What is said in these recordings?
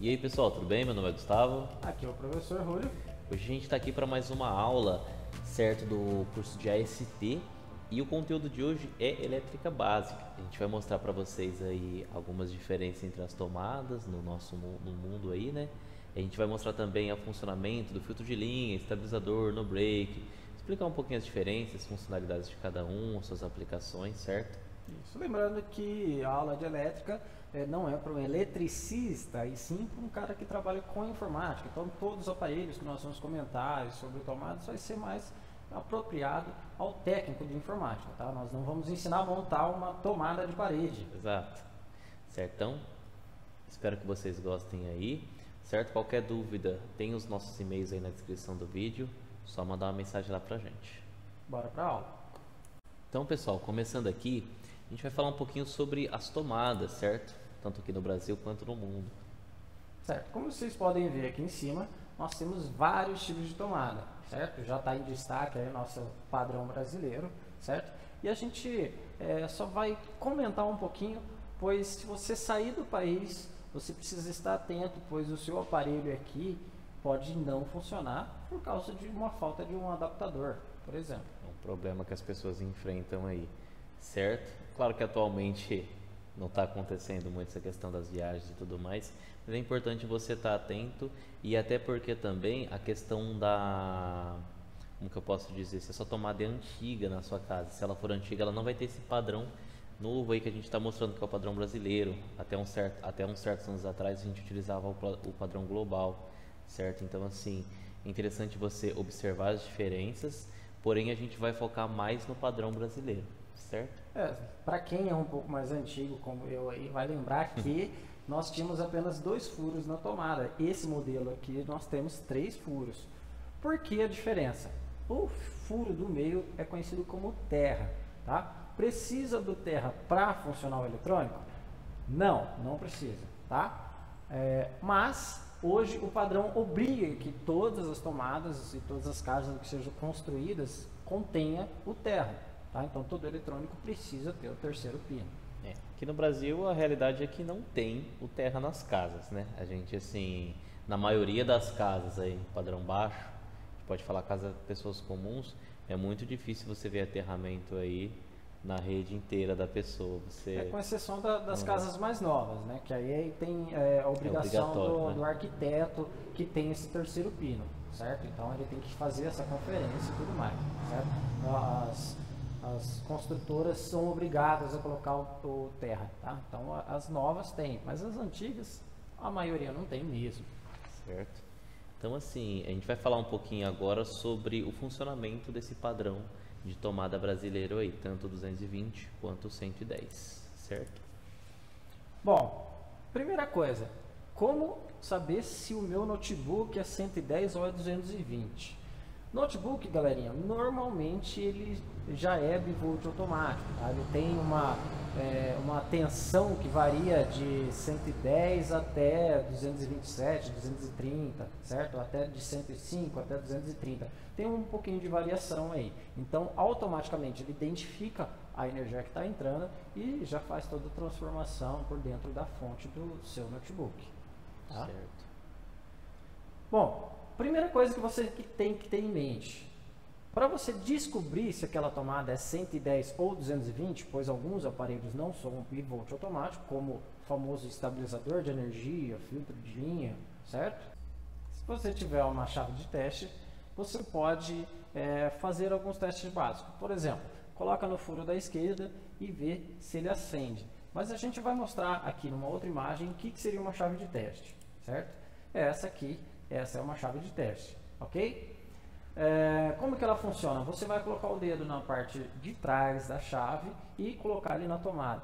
E aí pessoal, tudo bem? Meu nome é Gustavo. Aqui é o professor Rúlio. Hoje a gente está aqui para mais uma aula, certo, do curso de AST, e o conteúdo de hoje é elétrica básica. A gente vai mostrar para vocês aí algumas diferenças entre as tomadas no mundo aí, né? A gente vai mostrar também o funcionamento do filtro de linha, estabilizador, no break, explicar um pouquinho as diferenças, funcionalidades de cada um, suas aplicações, certo? Isso, lembrando que a aula de elétrica não é para um eletricista, e sim para um cara que trabalha com informática. Então, todos os aparelhos que nós vamos comentar sobre tomadas vai ser mais apropriado ao técnico de informática, tá? Nós não vamos ensinar a montar uma tomada de parede. Exato. Certão? Espero que vocês gostem aí, certo? Qualquer dúvida, tem os nossos e-mails aí na descrição do vídeo, só mandar uma mensagem lá pra gente. Bora para a aula. Então, pessoal, começando aqui, a gente vai falar um pouquinho sobre as tomadas, certo? Tanto aqui no Brasil quanto no mundo. Certo, como vocês podem ver aqui em cima, nós temos vários tipos de tomada, certo? Já está em destaque aí o nosso padrão brasileiro, certo? E a gente só vai comentar um pouquinho, pois se você sair do país, você precisa estar atento, pois o seu aparelho aqui pode não funcionar por causa de uma falta de um adaptador, por exemplo. É um problema que as pessoas enfrentam aí, certo? Claro que atualmente não está acontecendo muito essa questão das viagens e tudo mais, mas é importante você estar atento, e até porque também a questão da, como que eu posso dizer, se a sua tomada é antiga na sua casa, se ela for antiga, ela não vai ter esse padrão novo aí que a gente está mostrando, que é o padrão brasileiro. Até uns certos anos atrás a gente utilizava o padrão global, certo? Então assim, é interessante você observar as diferenças, porém a gente vai focar mais no padrão brasileiro, certo? Para quem é um pouco mais antigo, como eu aí, vai lembrar que nós tínhamos apenas 2 furos na tomada. Esse modelo aqui nós temos 3 furos. Por que a diferença? O furo do meio é conhecido como terra, tá? Precisa do terra para funcionar o eletrônico? Não precisa, tá? Mas hoje o padrão obriga que todas as tomadas e todas as casas que sejam construídas contenha o terra. Tá? Então todo eletrônico precisa ter o terceiro pino. Aqui no Brasil a realidade é que não tem o terra nas casas, né? A gente assim, na maioria das casas aí, padrão baixo, a gente pode falar casa de pessoas comuns, é muito difícil você ver aterramento aí na rede inteira da pessoa. Com exceção das casas mais novas, né? Que aí tem a obrigação né? do arquiteto que tem esse terceiro pino, certo? Então ele tem que fazer essa conferência e tudo mais, certo? As construtoras são obrigadas a colocar o terra, tá? Então as novas têm, mas as antigas a maioria não tem mesmo. Certo. Então assim, a gente vai falar um pouquinho agora sobre o funcionamento desse padrão de tomada brasileiro aí, tanto 220 quanto 110, certo? Bom, primeira coisa, como saber se o meu notebook é 110 ou é 220? Notebook, galerinha, normalmente ele já é bivolt automático, tá? Ele tem uma tensão que varia de 110 até 227, 230, certo? Até de 105 até 230. Tem um pouquinho de variação aí. Então, automaticamente ele identifica a energia que está entrando e já faz toda a transformação por dentro da fonte do seu notebook. Tá? Certo. Bom, primeira coisa que você tem que ter em mente, para você descobrir se aquela tomada é 110 ou 220, pois alguns aparelhos não são bivolt automático, como o famoso estabilizador de energia, filtro de linha, certo? Se você tiver uma chave de teste, você pode fazer alguns testes básicos. Por exemplo, coloca no furo da esquerda e vê se ele acende. Mas a gente vai mostrar aqui numa outra imagem o que seria uma chave de teste, certo? Essa é uma chave de teste, ok? Como que ela funciona? Você vai colocar o dedo na parte de trás da chave e colocar ele na tomada.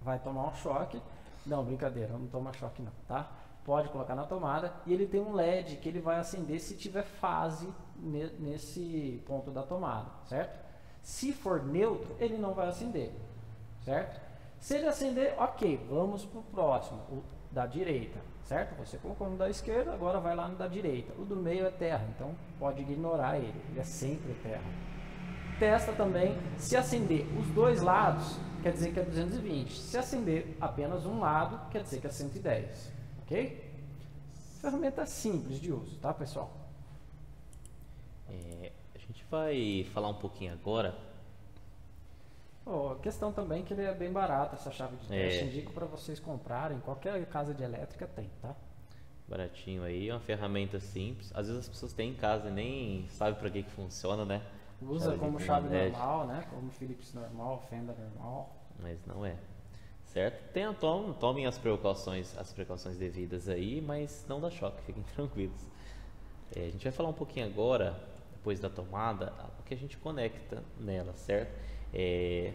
Vai tomar um choque. Não, brincadeira, não toma choque não, tá? Pode colocar na tomada e ele tem um LED que ele vai acender se tiver fase nesse ponto da tomada, certo? Se for neutro, ele não vai acender, certo? Se ele acender, ok, vamos para o próximo, o da direita, certo? Você colocou no da esquerda, agora vai lá no da direita. O do meio é terra, então pode ignorar ele é sempre terra. Testa também, se acender os dois lados, quer dizer que é 220. Se acender apenas um lado, quer dizer que é 110, ok? Ferramenta simples de uso, tá, pessoal? A gente vai falar um pouquinho agora. A questão também que ele é bem barato, essa chave de teste. Indico para vocês comprarem, qualquer casa de elétrica tem, tá? Baratinho aí, uma ferramenta simples. Às vezes as pessoas têm em casa e nem sabem para que funciona, né? Usa como chave normal, né? Como Philips normal, Fender normal. Mas não é. Certo? Tomem as precauções devidas aí, mas não dá choque, fiquem tranquilos. A gente vai falar um pouquinho agora, depois da tomada, o que a gente conecta nela, certo?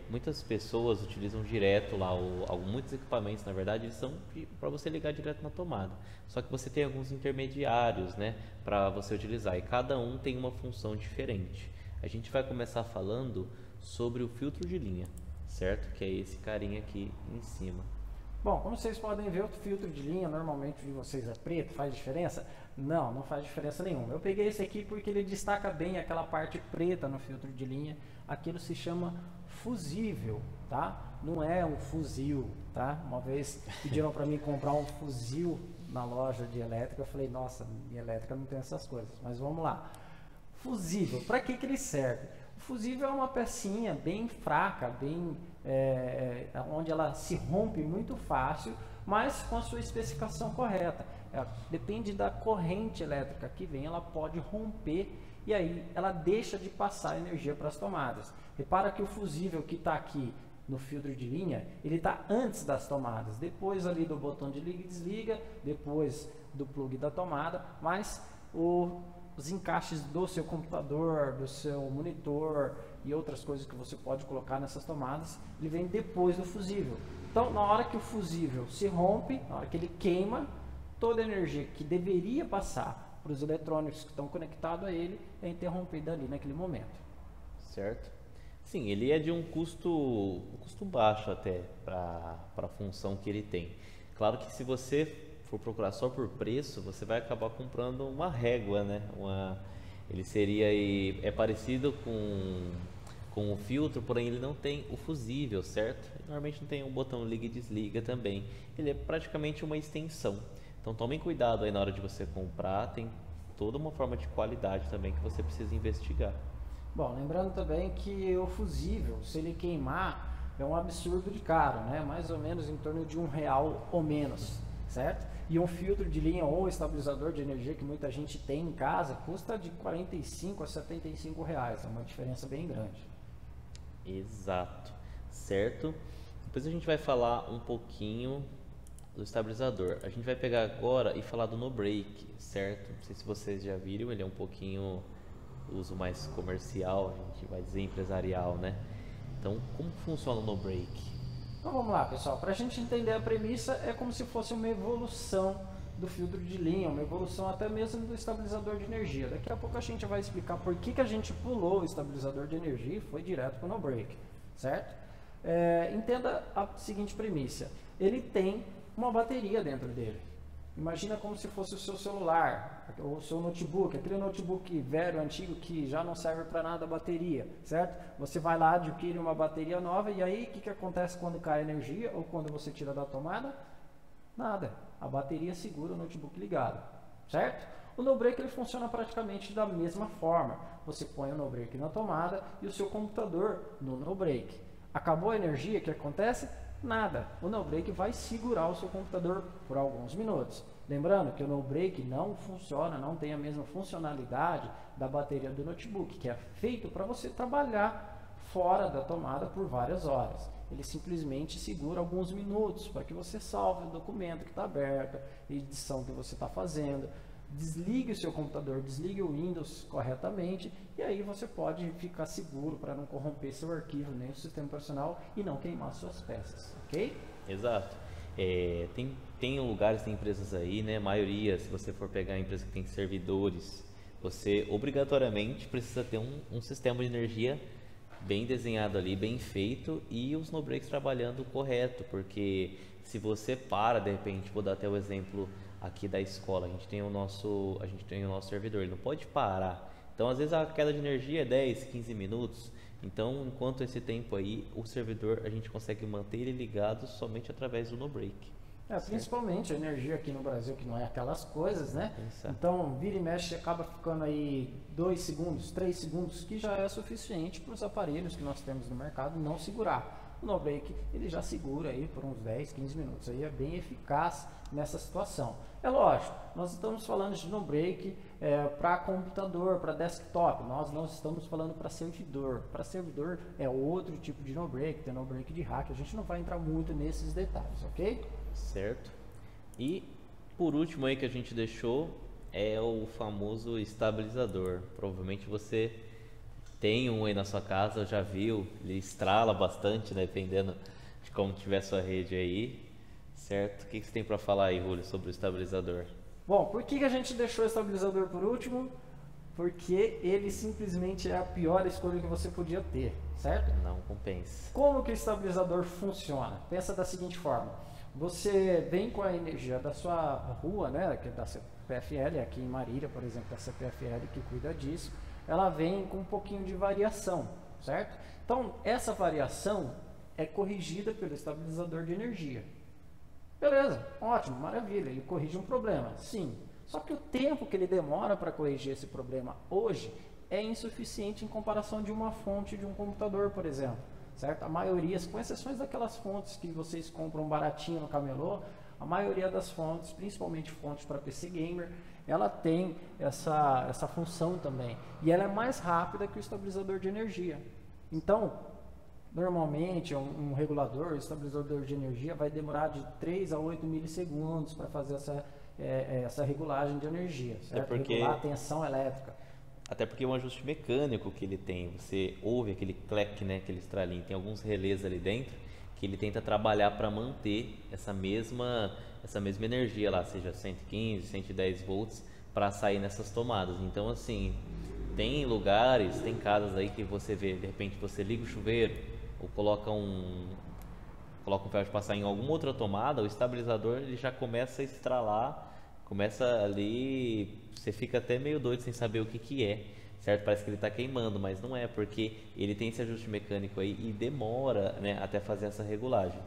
Muitas pessoas utilizam direto lá, muitos equipamentos, na verdade, eles são para você ligar direto na tomada. Só que você tem alguns intermediários, né, para você utilizar, e cada um tem uma função diferente. A gente vai começar falando sobre o filtro de linha, certo? Que é esse carinha aqui em cima. Bom, como vocês podem ver, o filtro de linha normalmente de vocês é preto, faz diferença? Não, não faz diferença nenhuma. Eu peguei esse aqui porque ele destaca bem aquela parte preta no filtro de linha. Aquilo se chama fusível, tá? Não é um fuzil, tá? Uma vez pediram para mim comprar um fuzil na loja de elétrica, eu falei, nossa, minha elétrica não tem essas coisas, mas vamos lá. Fusível, para que ele serve? O fusível é uma pecinha bem fraca, onde ela se rompe muito fácil, mas com a sua especificação correta. Depende da corrente elétrica que vem, ela pode romper e aí ela deixa de passar energia para as tomadas. Repara que o fusível que está aqui no filtro de linha, ele está antes das tomadas, depois ali do botão de liga e desliga, depois do plug da tomada, mas os encaixes do seu computador, do seu monitor e outras coisas que você pode colocar nessas tomadas, ele vem depois do fusível. Então, na hora que o fusível se rompe, na hora que ele queima, toda a energia que deveria passar para os eletrônicos que estão conectados a ele é interrompida ali naquele momento. Certo? Sim, ele é de um custo baixo até para a função que ele tem. Claro que se você for procurar só por preço, você vai acabar comprando uma régua, né? Ele seria é parecido com o filtro, porém ele não tem o fusível, certo? Normalmente não tem um botão liga e desliga também. Ele é praticamente uma extensão. Então tomem cuidado aí na hora de você comprar, tem toda uma forma de qualidade também que você precisa investigar. Bom, lembrando também que o fusível, se ele queimar, é um absurdo de caro, né? Mais ou menos em torno de R$1 ou menos, certo? E um filtro de linha ou estabilizador de energia que muita gente tem em casa custa de 45 a 75 reais, é uma diferença bem grande. Exato, certo? Depois a gente vai falar um pouquinho do estabilizador. A gente vai pegar agora e falar do no break, certo? Não sei se vocês já viram, ele é um pouquinho uso mais comercial, a gente vai dizer empresarial, né? Então, como funciona o no break? Então vamos lá, pessoal, para a gente entender a premissa, é como se fosse uma evolução do filtro de linha, uma evolução até mesmo do estabilizador de energia. Daqui a pouco a gente vai explicar por que a gente pulou o estabilizador de energia e foi direto para o no break, certo? Entenda a seguinte premissa, ele tem uma bateria dentro dele. Imagina como se fosse o seu celular, ou o seu notebook, aquele notebook velho, antigo, que já não serve para nada a bateria, certo? Você vai lá, adquire uma bateria nova, e aí o que acontece quando cai a energia, ou quando você tira da tomada? Nada, a bateria segura o notebook ligado, certo? O no break ele funciona praticamente da mesma forma, você põe o no break na tomada e o seu computador no break. Acabou a energia, o que acontece? Nada, o no break vai segurar o seu computador por alguns minutos. Lembrando que o no break não funciona, não tem a mesma funcionalidade da bateria do notebook, que é feito para você trabalhar fora da tomada por várias horas. Ele simplesmente segura alguns minutos para que você salve o documento que está aberto, a edição que você está fazendo. Desligue o seu computador, desligue o Windows corretamente e aí você pode ficar seguro para não corromper seu arquivo nem o sistema operacional e não queimar suas peças, ok? Exato. Tem lugares, tem empresas aí, né? A maioria, se você for pegar a empresa que tem servidores, você obrigatoriamente precisa ter um sistema de energia bem desenhado ali, bem feito e os no breaks trabalhando correto, porque se você para, de repente, vou dar até o exemplo aqui da escola, a gente tem o nosso servidor, ele não pode parar. Então, às vezes a queda de energia é 10, 15 minutos. Então, enquanto esse tempo aí, o servidor a gente consegue manter ele ligado somente através do no break. Principalmente a energia aqui no Brasil, que não é aquelas coisas, né? Pensar. Então, vira e mexe, acaba ficando aí 2 segundos, 3 segundos, que já é suficiente para os aparelhos que nós temos no mercado não segurar. O no-break, ele já segura aí por uns 10, 15 minutos, aí é bem eficaz nessa situação. É lógico, nós estamos falando de no-break para computador, para desktop, nós não estamos falando para servidor. Para servidor é outro tipo de no-break, tem no-break de hack, a gente não vai entrar muito nesses detalhes, ok? Certo. E por último aí que a gente deixou é o famoso estabilizador. Provavelmente você tem um aí na sua casa, já viu, ele estrala bastante, né, dependendo de como tiver sua rede aí, certo? O que você tem para falar aí, Julio, sobre o estabilizador? Bom, por que a gente deixou o estabilizador por último? Porque ele simplesmente é a pior escolha que você podia ter, certo? Não compensa. Como que o estabilizador funciona? Pensa da seguinte forma: você vem com a energia da sua rua, né, que é da CPFL, aqui em Marília, por exemplo, da CPFL que cuida disso, ela vem com um pouquinho de variação, certo? Então, essa variação é corrigida pelo estabilizador de energia. Beleza, ótimo, maravilha, ele corrige um problema, sim. Só que o tempo que ele demora para corrigir esse problema hoje é insuficiente em comparação de uma fonte de um computador, por exemplo. Certo? A maioria, com exceções daquelas fontes que vocês compram baratinho no camelô, a maioria das fontes, principalmente fontes para PC Gamer, ela tem essa função também. E ela é mais rápida que o estabilizador de energia. Então, normalmente, um regulador, estabilizador de energia, vai demorar de 3 a 8 milissegundos para fazer essa regulagem de energia, certo? Regular a tensão elétrica. Até porque é um ajuste mecânico que ele tem, você ouve aquele clack, né, aquele estralinho, tem alguns relés ali dentro que ele tenta trabalhar para manter essa mesma energia lá, seja 115, 110 volts, para sair nessas tomadas. Então, assim, tem lugares, tem casas aí que você vê, de repente você liga o chuveiro ou coloca um ferro de passar em alguma outra tomada, o estabilizador ele já começa a estralar, começa ali, você fica até meio doido sem saber o que é, certo? Parece que ele está queimando, mas não é, porque ele tem esse ajuste mecânico aí e demora, né, até fazer essa regulagem.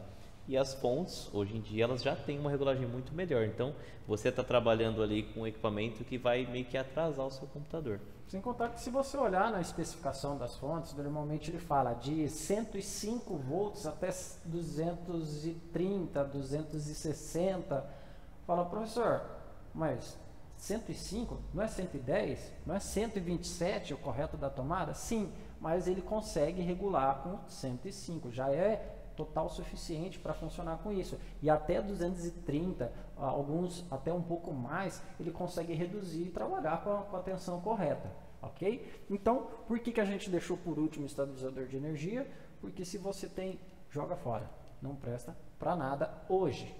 E as fontes, hoje em dia, elas já têm uma regulagem muito melhor, então você está trabalhando ali com um equipamento que vai meio que atrasar o seu computador. Sem contar que se você olhar na especificação das fontes, normalmente ele fala de 105 volts até 230, 260. Fala, professor, mas 105 não é 110, não é 127 o correto da tomada? Sim, mas ele consegue regular com 105, já é total suficiente para funcionar com isso. E até 230, alguns até um pouco mais, ele consegue reduzir e trabalhar com a tensão correta, ok? Então, por que a gente deixou por último o estabilizador de energia? Porque se você tem, joga fora, não presta para nada hoje.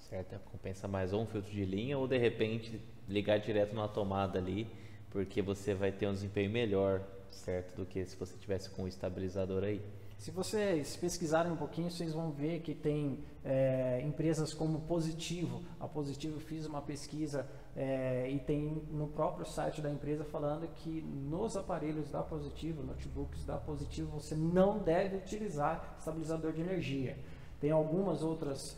Certo, compensa mais ou um filtro de linha ou de repente ligar direto na tomada ali, porque você vai ter um desempenho melhor, certo, do que se você tivesse com o estabilizador aí. Se vocês pesquisarem um pouquinho, vocês vão ver que tem empresas como Positivo. A Positivo fez uma pesquisa e tem no próprio site da empresa falando que nos aparelhos da Positivo, notebooks da Positivo, você não deve utilizar estabilizador de energia. Tem algumas outras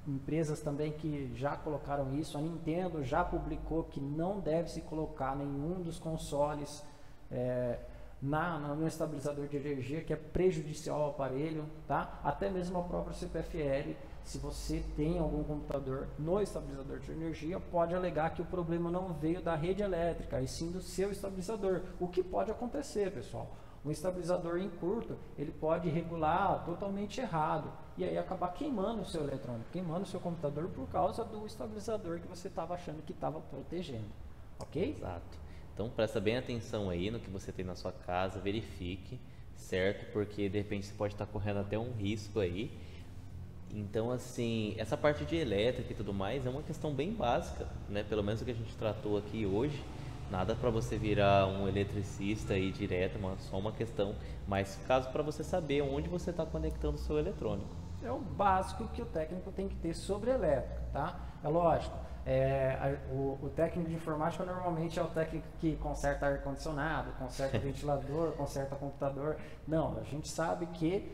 empresas também que já colocaram isso. A Nintendo já publicou que não deve se colocar nenhum dos consoles no estabilizador de energia, que é prejudicial ao aparelho, tá? Até mesmo a própria CPFL, se você tem algum computador no estabilizador de energia, pode alegar que o problema não veio da rede elétrica, e sim do seu estabilizador. O que pode acontecer, pessoal? Um estabilizador em curto, ele pode regular totalmente errado, e aí acabar queimando o seu eletrônico, queimando o seu computador por causa do estabilizador que você estava achando que estava protegendo, ok? Exato. Então presta bem atenção aí no que você tem na sua casa, verifique, certo? Porque de repente você pode estar correndo até um risco aí. Então, assim, essa parte de elétrica e tudo mais é uma questão bem básica, né? Pelo menos o que a gente tratou aqui hoje. Nada para você virar um eletricista aí direto, só uma questão, mas caso para você saber onde você está conectando o seu eletrônico. É o básico que o técnico tem que ter sobre elétrica, tá? É lógico. O técnico de informática normalmente é o técnico que conserta ar-condicionado, conserta ventilador, conserta computador. Não, a gente sabe que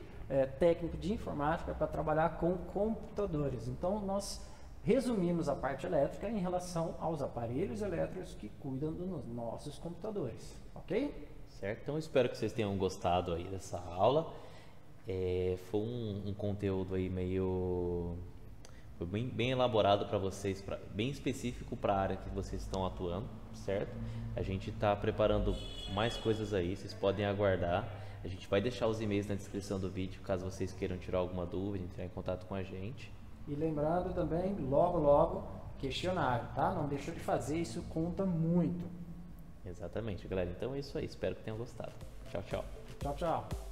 técnico de informática para trabalhar com computadores. Então, nós resumimos a parte elétrica em relação aos aparelhos elétricos que cuidam dos nossos computadores, ok? Certo? Então, espero que vocês tenham gostado aí dessa aula. Foi um conteúdo aí foi bem elaborado para vocês, bem específico para a área que vocês estão atuando, certo? A gente está preparando mais coisas aí, vocês podem aguardar. A gente vai deixar os e-mails na descrição do vídeo, caso vocês queiram tirar alguma dúvida, entrar em contato com a gente. E lembrando também, logo, questionário, tá? Não deixa de fazer, isso conta muito. Exatamente, galera. Então é isso aí, espero que tenham gostado. Tchau, tchau. Tchau, tchau.